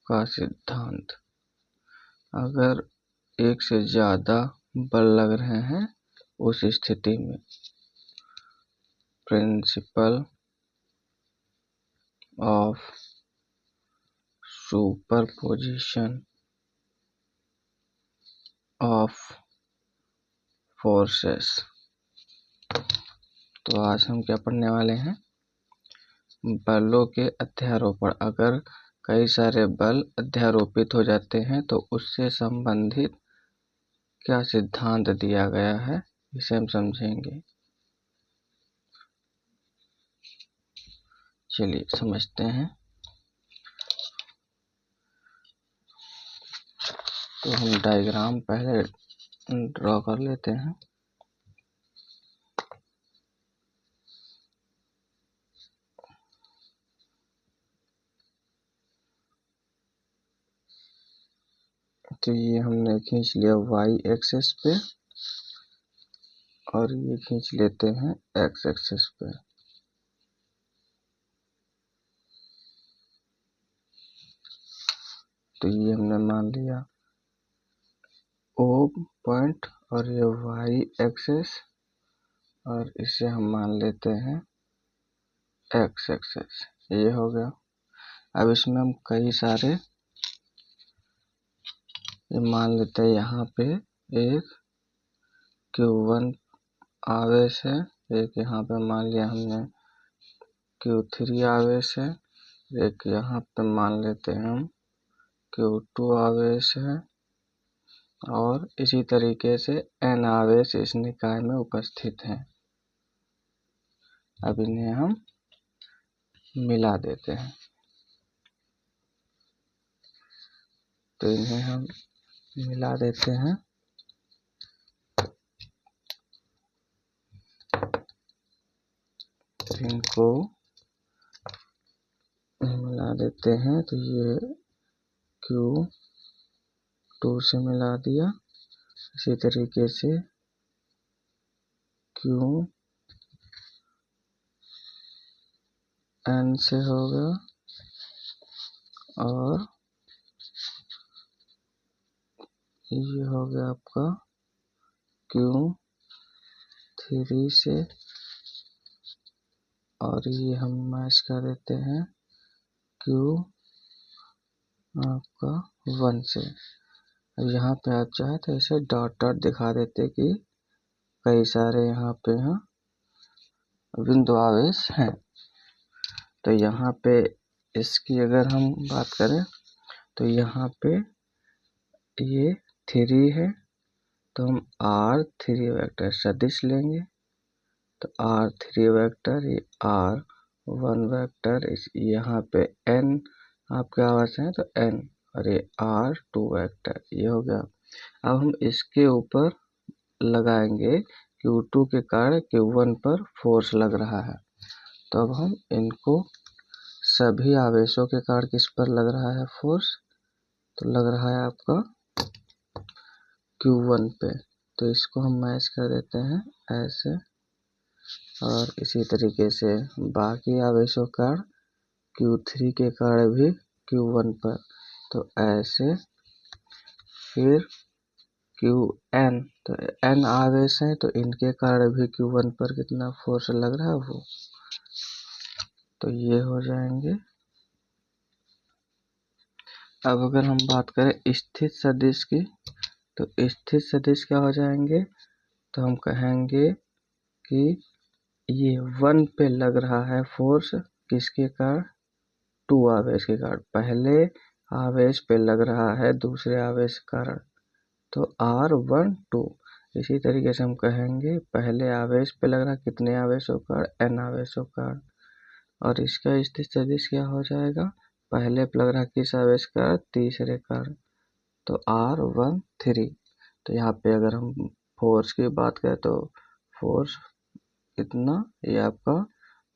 का सिद्धांत। अगर एक से ज़्यादा बल लग रहे हैं उस स्थिति में principle of superposition of forces. तो आज हम क्या पढ़ने वाले हैं? बलों के अध्यारोपण। अगर कई सारे बल अध्यारोपित हो जाते हैं तो उससे संबंधित क्या सिद्धांत दिया गया है, इसे हम समझेंगे। चलिए समझते हैं। तो हम डायग्राम पहले ड्रॉ कर लेते हैं। तो ये हमने खींच लिया y एक्सिस पे और ये खींच लेते हैं x एक्सिस पे। तो ये हमने मान लिया O पॉइंट और ये y एक्सिस और इसे हम मान लेते हैं x एक्सिस। ये हो गया। अब इसमें हम कई सारे ये मान लेते हैं। यहाँ पे एक Q1 आवेश है, एक यहाँ पे मान लिया हमने Q3 आवेश है, एक यहाँ पे मान लेते हैं हम Q2 आवेश है और इसी तरीके से N आवेश इस निकाय में उपस्थित हैं। अब इन्हें हम मिला देते हैं। तो इन्हें हम मिला देते हैं। इनको मिला देते हैं तो ये Q2 से मिला दिया, इसी तरीके से Qn से हो गया और ये हो गया आपका Q3 से और ये हम मैच कर देते हैं Q आपका 1 से। अब यहाँ पे आप चाहे तो इसे डॉट डॉट दिखा देते कि कई सारे यहाँ पे बिंदु आवेश हैं। तो यहाँ पे इसकी अगर हम बात करें तो यहाँ पे ये 3 है तो हम R3 वेक्टर सदिश लेंगे। तो R3 वेक्टर, ये R1 वेक्टर, इस यहाँ पे N आपके आवास है तो N और ये R2 वेक्टर, ये हो गया। अब हम इसके ऊपर लगाएंगे Q2 के कारण Q1 पर फोर्स लग रहा है। तो अब हम इनको सभी आवेशों के कारण किस पर लग रहा है फोर्स? तो लग रहा है आपका Q1 पे। तो इसको हम मैच कर देते हैं ऐसे और इसी तरीके से बाकी आवेशों का Q3 के कारण भी Q1 पर। तो ऐसे फिर Qn, तो N आवेश है तो इनके कारण भी Q1 पर कितना फोर्स लग रहा है वो। तो ये हो जाएंगे। अब अगर हम बात करें स्थित सदिश की तो स्थित सदिश क्या हो जाएंगे? तो हम कहेंगे कि ये 1 पे लग रहा है फोर्स, किसके कारण? 2 आवेश के कारण। पहले आवेश पे लग रहा है दूसरे आवेश के कारण, तो R1 2। इसी तरीके से हम कहेंगे पहले आवेश पे लग रहा है कितने आवेशों का? N आवेशों का। और इसका स्थित सदिश क्या हो जाएगा? पहले पे लग रहा है किस आवेश का? तीसरे कारण, तो R1 3। तो यहाँ पे अगर हम फोर्स की बात करें तो फोर्स इतना, ये आपका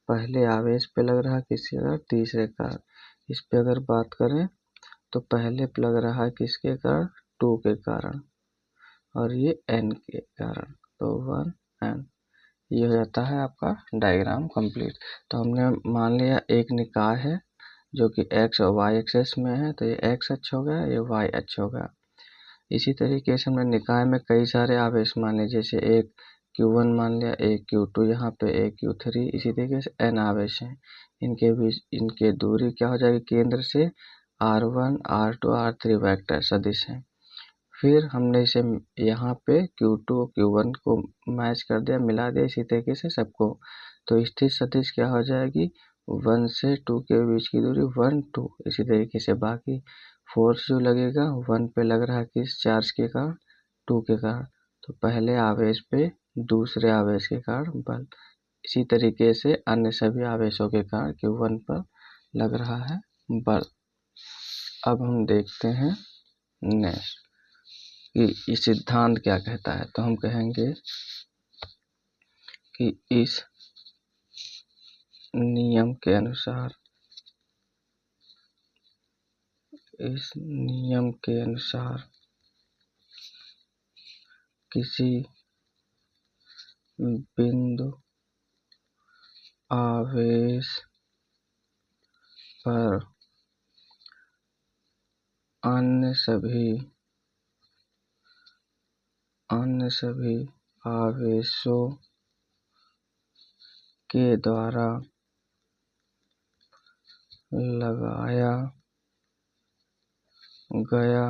पहले आवेश पे लग रहा है किसके कारण? तीसरे कारण। इस पे अगर बात करें तो पहले पे लग रहा है किसके कारण? 2 के कारण और ये N के कारण, तो 1 N। ये हो जाता है आपका डायग्राम कंप्लीट। तो हमने मान लिया एक निकाय है जो कि x और y एक्सेस में है, तो ये x अक्ष हो गया, ये y अक्ष हो गया। इसी तरीके से हमने निकाय में कई सारे आवेश मान लिए, जैसे एक Q1 मान लिया, एक Q2 यहाँ पे, एक Q3, इसी तरीके से n आवेश हैं। इनके बीच इनके दूरी क्या हो जाएगी, केंद्र से R1 R2 R3 वेक्टर सदिश हैं। फिर हमने इसे यहाँ पे Q2 और Q1 को मैच कर दिया, मिला दिया इसी तरीके से सबको, तो स्थिर सदिश क्या हो जाएगी, 1 से 2 के बीच की दूरी 1 2। इसी तरीके से बाकी फोर्स जो लगेगा 1 पे लग रहा है किस चार्ज के कारण, 2 के कारण, तो पहले आवेश पे दूसरे आवेश के कारण बल। इसी तरीके से अन्य सभी आवेशों के कारण Q1 पर लग रहा है बल। अब हम देखते हैं नेक्स्ट कि ये सिद्धांत क्या कहता है। तो हम कहेंगे कि इस नियम के अनुसार किसी बिंदु आवेश पर अन्य सभी आवेशों के द्वारा लगाया गया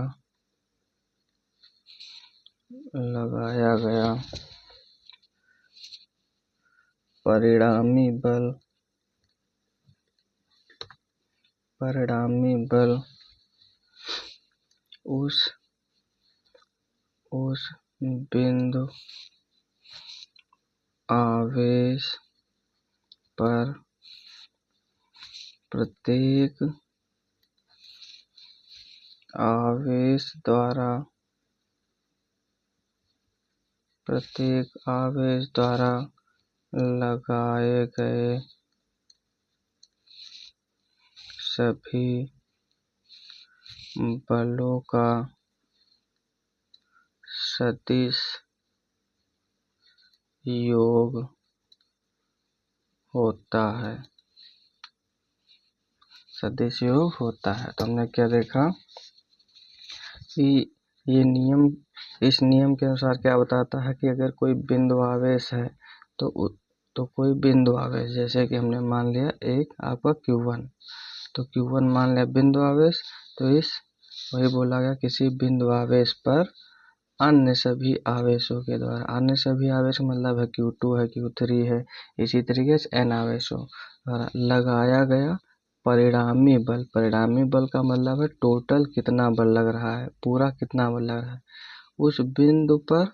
परिणामी बल उस बिंदु आवेश पर प्रत्येक आवेश द्वारा लगाए गए सभी बलों का सदिश योग होता है। तो हमने क्या देखा कि इस नियम के अनुसार क्या बताता है कि अगर कोई बिंदु आवेश है तो कोई बिंदु आवेश, जैसे कि हमने मान लिया एक आपका Q1, तो Q1 मान लिया बिंदु आवेश, तो वही बोला गया किसी बिंदु आवेश पर अन्य सभी आवेशों के द्वारा, अन्य सभी आवेश मतलब है Q2 है, Q3 है, इसी तरीके से n आवेशों द्वारा लगाया गया परिणामी बल का मतलब है टोटल कितना बल लग रहा है, पूरा कितना बल लग रहा है उस बिंदु पर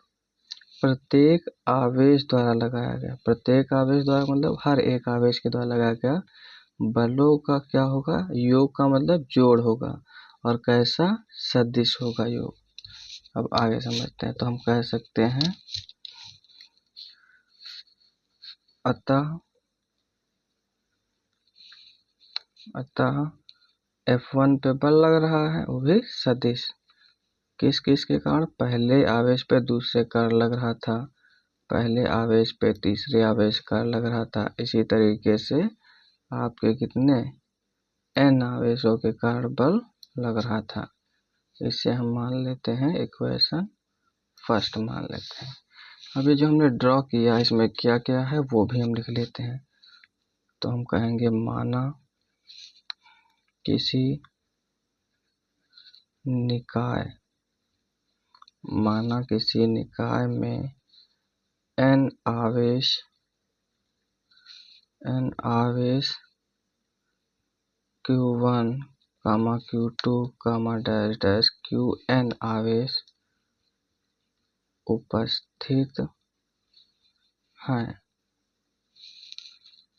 प्रत्येक आवेश द्वारा लगाया गया। प्रत्येक आवेश द्वारा मतलब हर एक आवेश के द्वारा लगाया गया बलों का क्या होगा, योग का मतलब जोड़ होगा, और कैसा, सदिश होगा योग। अब आगे समझते हैं। तो हम कह सकते हैं अतः F1 पे बल लग रहा है, वो भी सदिश, किस किस के कारण, पहले आवेश पे दूसरे कारण लग रहा था, पहले आवेश पे तीसरे आवेश कारण लग रहा था, इसी तरीके से आपके कितने n आवेशों के कारण बल लग रहा था। इससे हम मान लेते हैं इक्वेशन फर्स्ट मान लेते हैं। अभी जो हमने ड्रॉ किया इसमें क्या क्या है वो भी हम लिख लेते हैं। तो हम कहेंगे माना किसी निकाय में n आवेश Q1, Q2, Qn आवेश उपस्थित हैं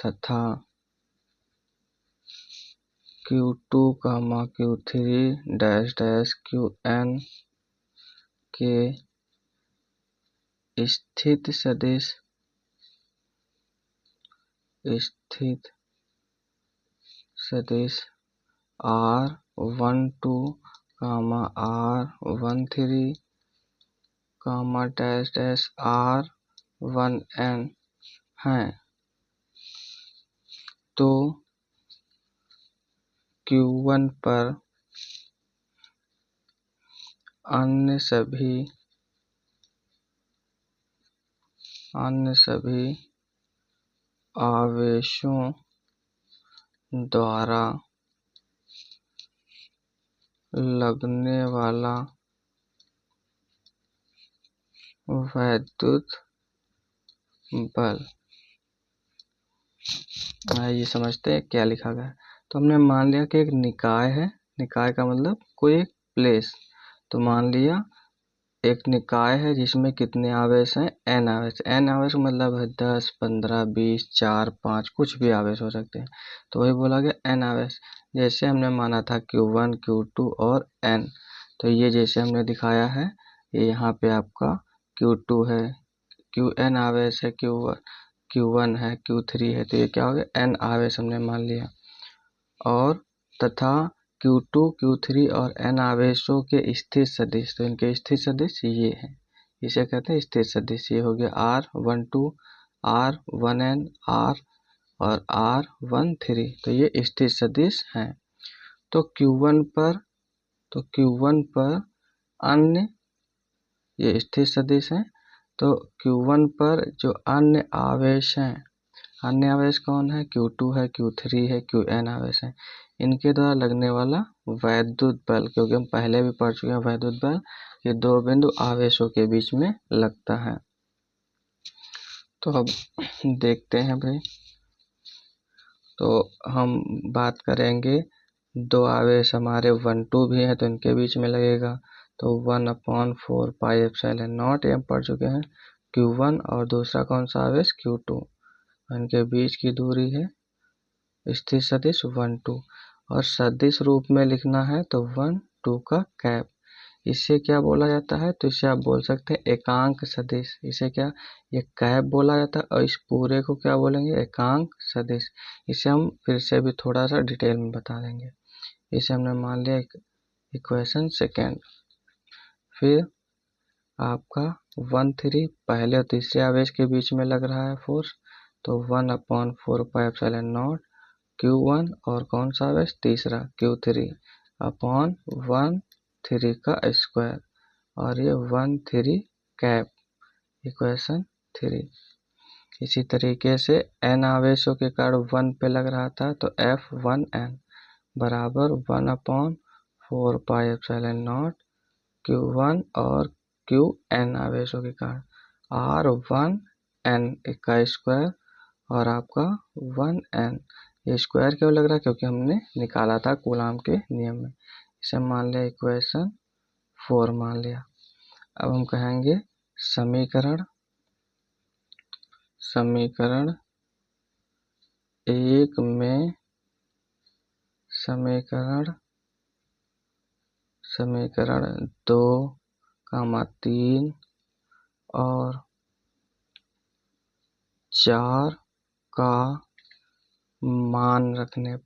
तथा Q2, Q3, Qn के स्थित सदिश R12, R13, R1n हैं, तो Q1 पर अन्य सभी आवेशों द्वारा लगने वाला वैद्युत बल। ये समझते हैं क्या लिखा गया है। तो हमने मान लिया कि एक निकाय है, निकाय का मतलब कोई एक प्लेस। तो मान लिया एक निकाय है जिसमें कितने आवेश हैं, n आवेश। n आवेश मतलब है 10, 15, 20, 4, 5, कुछ भी आवेश हो सकते हैं। तो वही बोला गया n आवेश। जैसे हमने माना था Q1, Q2 और n। तो ये जैसे हमने दिखाया है, ये यहाँ पे आपका Q2 है, Qn आवेश है, Q1 है, Q3 है। तो ये क्या हो गया, n आवेश हमने मान लिया। और तथा Q2, Q3 और n आवेशों के स्थिर सदिश। तो इनके स्थिर सदिश ये है, इसे कहते हैं स्थिर सदिश। ये हो गया R12, R1n, R और R13। तो ये स्थिर सदिश हैं। तो Q1 पर अन्य, ये स्थिर सदिश हैं। तो Q1 पर जो अन्य आवेश हैं, अन्य आवेश कौन है, Q2 है, Q3 है, Qn आवेश है। इनके द्वारा लगने वाला वैद्युत बल, क्योंकि हम पहले भी पढ़ चुके हैं वैद्युत बल, ये दो बिंदु आवेशों के बीच में लगता है। तो अब देखते हैं भाई। तो हम बात करेंगे, दो आवेश हमारे 1, 2 भी हैं, तो इनके बीच में लगेगा। तो 1/4 पाई एप्सिलॉन नॉट, ये हम पढ़ चुके हैं, Q1। और दूसरा कौन सा आवेश, Q2। इनके बीच की दूरी है स्थिर सदिश 1, 2। और सदिश रूप में लिखना है तो 1, 2 का कैप। इसे क्या बोला जाता है, तो इसे आप बोल सकते हैं एकांक सदिश। इसे क्या, ये कैप बोला जाता है। और इस पूरे को क्या बोलेंगे, एकांक सदिश। इसे हम फिर से भी थोड़ा सा डिटेल में बता देंगे। इसे हमने मान लिया इक्वेशन सेकेंड। फिर आपका 1, 3 पहले और तीसरे आवेश के बीच में लग रहा है फोर्स। तो 1/4 पाई एप्सिलॉन नॉट Q1 और कौन सा आवेश, तीसरा Q3 अपॉन 1, 3 का स्क्वायर। और ये 1, 3 कैप, इक्वेशन 3। इसी तरीके से n आवेशों के कारण 1 पे लग रहा था, तो F1n बराबर 1/4 पाई एप्सिलॉन नॉट Q1 और Qn आवेशों के कारण R1n का स्क्वायर और आपका 1n। ये स्क्वायर क्यों लग रहा है, क्योंकि हमने निकाला था कूलाम के नियम में। इसे मान लिया इक्वेशन 4 मान लिया। अब हम कहेंगे समीकरण 1 में समीकरण 2, 3 और 4 का मान रखने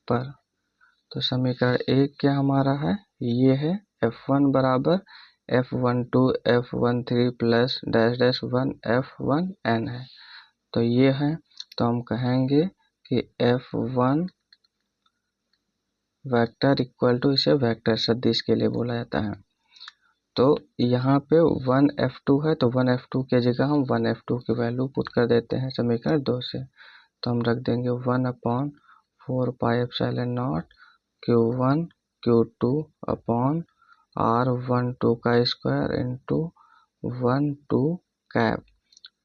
पर, तो समीकरण 1 क्या हमारा है, ये है F1 बराबर F12 F13 plus dash dash 1 F1n है। तो ये है, तो हम कहेंगे कि F1 वेक्टर इक्वल टू, इसे वेक्टर सदिश के लिए बोला जाता है। तो यहाँ पे 1F2 है, तो 1F2 के जगह हम 1F2 की वैल्यू पुट कर देते हैं समीकरण 2 से। तो हम रख देंगे 1/4 pi epsilon not Q1 Q2 upon R12 का square into 1, 2 cap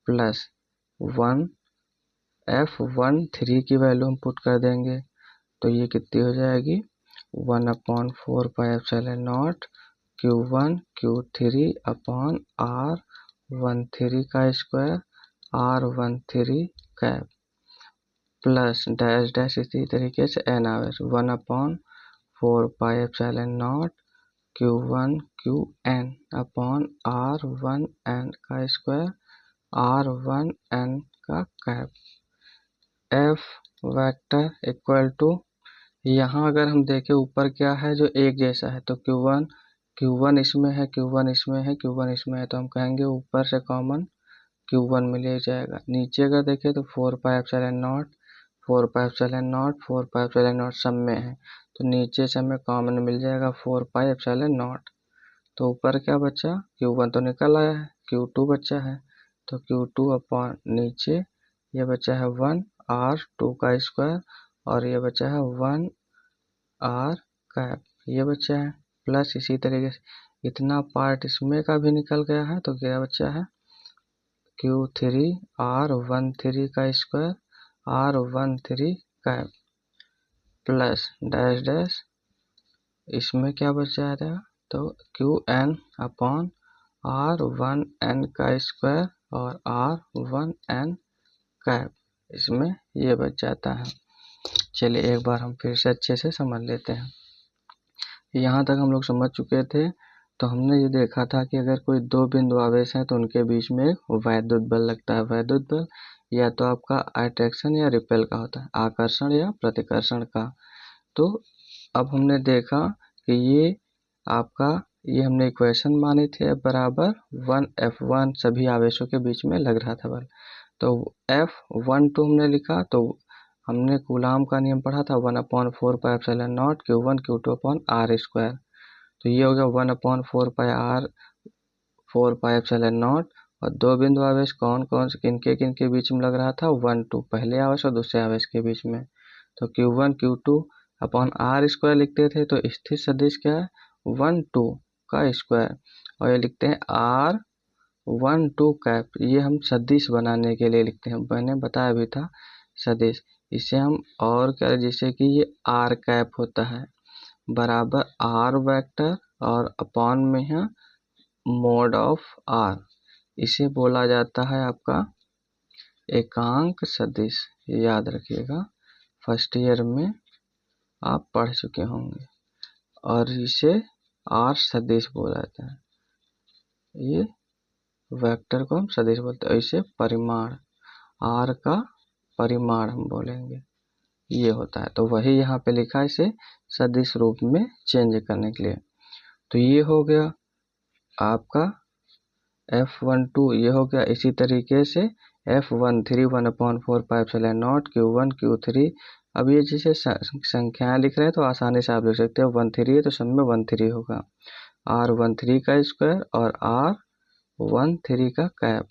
plus 1 F13 की वैल्यू हम पुट कर देंगे। तो ये कितनी हो जाएगी, 1/4 pi epsilon not Q1 Q3 upon R13 का square R13 cap plus dash dash इसी तरीके से n आवेश 1/4 pi epsilon not Q1 Qn upon R1n का स्क्वायर R1n का cap. F vector equal to, यहाँ अगर हम देखें ऊपर क्या है जो एक जैसा है, तो Q1 इसमें है, Q1 इसमें है, Q1 इसमें है। तो हम कहेंगे ऊपर से कॉमन Q1 मिल जाएगा। नीचे अगर देखें तो 4 पाई epsilon not 4 pi epsilon not 4 pi epsilon not सब में है, तो नीचे से हमें कॉमन मिल जाएगा 4 पाई एप्सिलॉन नॉट। तो ऊपर क्या बचा, Q1 तो निकल आया है, Q2 बचा है, तो Q2 अपॉन नीचे ये बचा है 1 R2 का स्क्वायर, और ये बचा है 1 R कैप, ये बचा है, प्लस इसी तरीके से इतना पार्ट इसमें का भी निकल गया है, तो क्या बचा है Q3 R13 का square R13 cap plus dash dash, इसमें क्या बच जाएगा, तो Qn अपॉन R1n का स्क्वायर और R1n कैप, इसमें ये बच जाता है। चलिए एक बार हम फिर से अच्छे से समझ लेते हैं। यहाँ तक हम लोग समझ चुके थे, तो हमने ये देखा था कि अगर कोई दो बिंदु आवेश हैं तो उनके बीच में एक वैद्युत बल लगता है। वैद्युत बल या तो आपका अट्रैक्शन या रिपेल का होता है, आकर्षण या प्रतिकर्षण का। तो अब हमने देखा कि ये आपका, ये हमने इक्वेशन मानी थी F बराबर 1F1 सभी आवेशों के बीच में लग रहा था बल। तो F12 हमने लिखा, तो हमने कूलाम का नियम पढ़ा था 1/4 pi epsilon not Q1 Q2 upon R square. तो ये हो गया 1/4 पाई R 4 पाई एप्सिलॉन नॉट। और दो बिंदु आवेश कौन कौन से किनके बीच में लग रहा था, 1 2 पहले आवेश और दूसरे आवेश के बीच में। तो Q1 Q2 upon R square लिखते थे, तो स्थिर सदिश क्या है 1 2 का स्क्वायर, और ये लिखते हैं R12 कैप, ये हम सदिश बनाने के लिए लिखते हैं, मैंने बताया भी था सदिश। इसे हम और क्या, जैसे कि ये R कैप होता है बराबर R वेक्टर और अपॉन में है मोड ऑफ R, इसे बोला जाता है आपका एकांक सदिश। याद रखिएगा, फर्स्ट ईयर में आप पढ़ चुके होंगे, और इसे R सदिश बोला जाता है। ये वेक्टर को हम सदिश बोलते हैं, इसे परिमाण, R का परिमाण हम बोलेंगे, ये होता है। तो वही यहाँ पे लिखा है, इसे सदिश रूप में चेंज करने के लिए। तो ये हो गया आपका F12, ये हो गया। इसी तरीके से F13 1/4 pi epsilon not Q1 Q3। अब ये जैसे संख्याएं लिख रहे हैं तो आसानी से आप लिख सकते हो, 13 है तो सब में 13 होगा, R13 का स्क्वायर और R13 का कैप,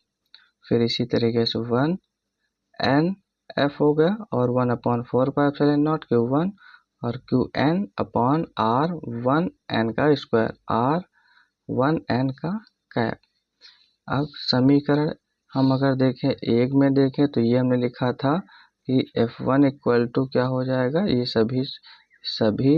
फिर इसी तरीके से 1 N F हो गया, और 1/4 पाई एप्सिलॉन नॉट Q1 और Qn अपॉन R1n का स्क्वायर R1n का कैप। अब समीकरण हम अगर देखें एक में देखें, तो ये हमने लिखा था कि F1 इक्वल टू क्या हो जाएगा, ये सभी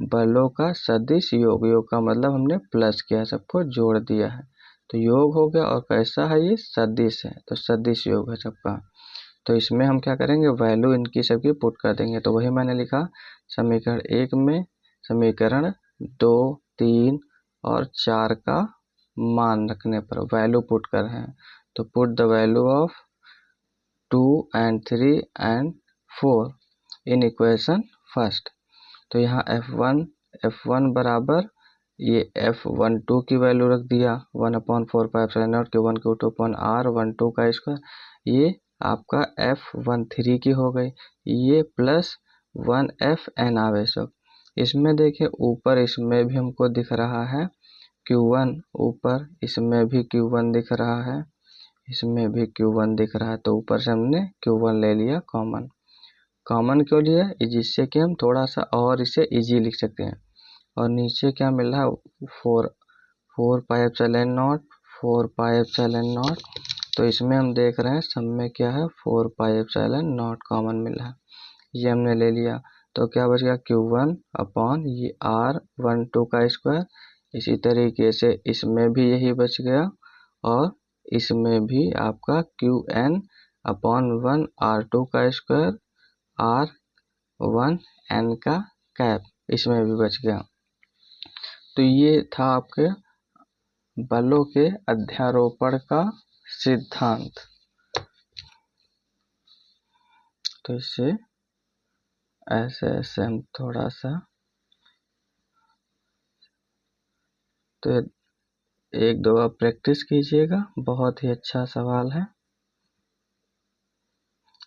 बलों का सदिश योग, योग का मतलब हमने प्लस किया, सबको जोड़ दिया है, तो योग हो गया। और कैसा है, ये सदिश है, तो सदिश योग है सबका। तो इसमें हम क्या करेंगे, वैल्यू इनकी सबकी पुट कर देंगे। तो वही मैंने लिखा समीकरण 1 में, समीकरण 2 3 और 4 का मान रखने पर वैल्यू पुट कर रहे हैं। तो put the value of 2 and 3 and 4 in equation first. तो यहाँ F1 बराबर ये F12 की वैल्यू रख दिया 1/4 pi epsilon not Q1 Q2 upon R12 का स्क्वायर, ये आपका F13 की हो गई, ये प्लस 1Fn आवेशक। इसमें देखें ऊपर इसमें भी हमको दिख रहा है Q1, ऊपर इसमें भी Q1 दिख रहा है, इसमें भी Q1 दिख रहा है, तो ऊपर से हमने Q1 ले लिया कॉमन। कॉमन क्यों लिया, जिससे कि हम थोड़ा सा और इसे इजी लिख सकते हैं। और नीचे क्या मिल रहा है 4 पाई epsilon not 4 pi epsilon not, तो इसमें हम देख रहे हैं सब में क्या है 4 पाई एप्सिलॉन नॉट कॉमन मिल रहा है, ये हमने ले लिया। तो क्या बच गया Q1 अपॉन ये R12 का स्क्वायर। इसी तरीके से इसमें भी यही बच गया, और इसमें भी आपका Qn अपॉन 1 R2 का स्क्वायर R1n का कैप, इसमें भी बच गया। तो ये था आपके बलों के अध्यारोपण का सिद्धांत। तो इससे ऐसे ऐसे हम थोड़ा सा, तो एक दो बार प्रैक्टिस कीजिएगा, बहुत ही अच्छा सवाल है।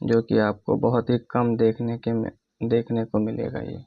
जो कि आपको बहुत ही कम देखने को मिलेगा ये।